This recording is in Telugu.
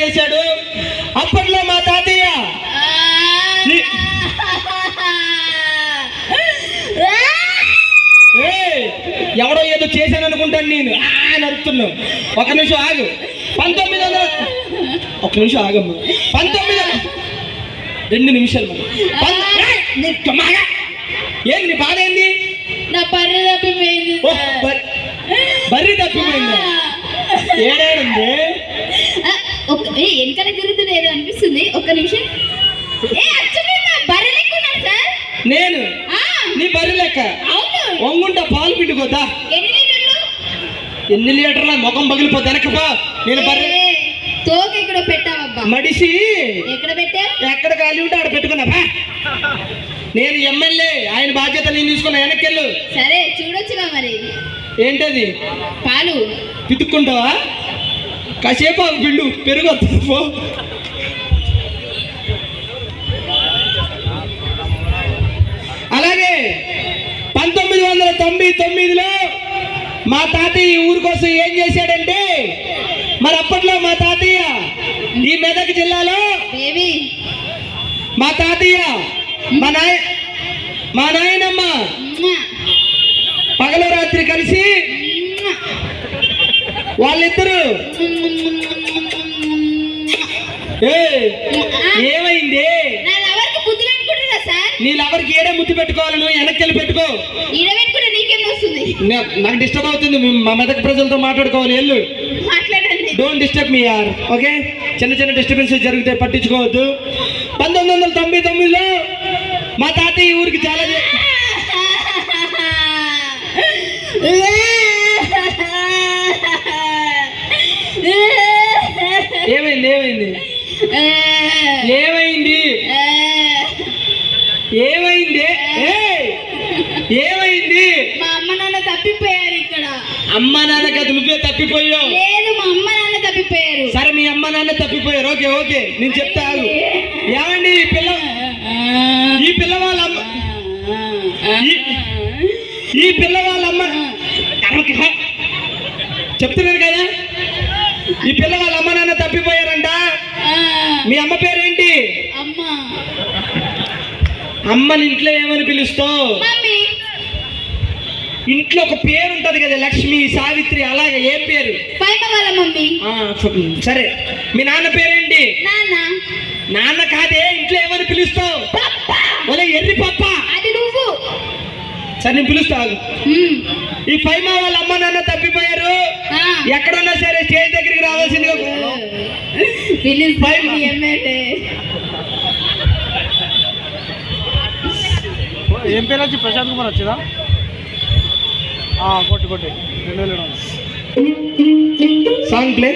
చేశాడు. అప్పట్లో మా తాతయ్య ఎవడో ఏదో చేశాను అనుకుంటాను నేను అని అరుతున్నావు. ఒక నిమిషం ఆగు. 1900 ఒక నిమిషం ఆగమ్మా. 2 నిమిషాలు ఏంది నీ బాధ ఏంది? నా బర్రె తప్పిపోయింది. బర్రె తప్పిపోయిందా? ఏడాడుంది వెనకాల తిరుగుతున్నా అనిపిస్తుంది. ఒక్క నిమిషం. బర్రె లెక్క ఉన్నా సార్ నేను. నీ బర్రె లెక్క? అవును. వంగుంటా పాలు పిండుకోద్దా? ఎన్ని లీటర్ల ముఖం పగిలిపోద్ది వెనకపా. నేను బర్రె తోక ఎక్కడ పెట్టావబ్బా? మడిసి ఎక్కడ పెట్టా? ఎక్కడ ఖాళీ ఉంటే ఆడ పెట్టుకున్నావా? నేను ఎమ్మెల్యే, ఆయన బాధ్యత నేను తీసుకున్నా. వెనక్కెళ్ళు. సరే చూడొచ్చుగా మరి. ఏంటది? పాలు పితుక్కుంటావా? కాసేపు అవి పిండు పెరుగు పో. అలాగే 1999లో మా తాతయ్య ఈ ఊరి కోసం ఏం చేశాడంటే, మరి అప్పట్లో మా తాతయ్య ఈ మెదక్ జిల్లాలో మా తాతయ్య మా నాయనమ్మ పగలు రాత్రి కలిసి వాళ్ళిద్దరు ఏమైంది? నీ లవర్కి ఏడే ముద్దు పెట్టుకోవాలి. నువ్వు వెనక్కి పెట్టుకో. నాకు డిస్టర్బ్ అవుతుంది. మా మెదక్ ప్రజలతో మాట్లాడుకోవాలి. వెళ్ళు. డోంట్ డిస్టర్బ్ మీ యార్. ఓకే, చిన్న చిన్న డిస్టర్బెన్సెస్ జరిగితే పట్టించుకోవద్దు. 1999లో మా తాతయ్య ఈ ఊరికి చాలా ఏమైంది? ఏమైంది? ఏమైంది? ఏమైంది? ఏమైంది? మా అమ్మ నాన్న తప్పిపోయారు ఇక్కడ. అమ్మ నాన్న కాదు, నువ్వే తప్పిపోయావు. లేదు, మా అమ్మ నాన్న తప్పిపోయారు. సరే, మీ అమ్మ నాన్న తప్పిపోయారు. ఓకే ఓకే, నేను చెప్తాను. ఏమండి ఈ పిల్ల వాళ్ళ అమ్మ ఈ పిల్ల వాళ్ళ అమ్మ చెప్తున్నారు కదా, ఈ పిల్ల వాళ్ళ అమ్మ నాన్న తప్పిపోయారంట. మీ అమ్మ పేరేంటి? అమ్మని ఇంట్లో ఏమని పిలుస్తావు? ఇంట్లో ఒక పేరు ఉంటది కదా, లక్ష్మి, సావిత్రి, అలాగే ఏం పేరు? సరే, మీ నాన్న పేరేంటి? నాన్న కాదే, ఇంట్లో ఏమని పిలుస్తావు? ఒలే ఎర్రి పప్ప. సరే, నేను పిలుస్తాను. ఈ పైమా వాళ్ళ అమ్మ నాన్న తప్పిపోయారు. ఎక్కడున్నా సరే స్టేజ్ దగ్గరికి రావాల్సిందిగా. ఏం పేరు వచ్చి? ప్రశాంత్ కుమార్ వచ్చిందా? కొట్టి 2000 సాంగ్ ప్లే.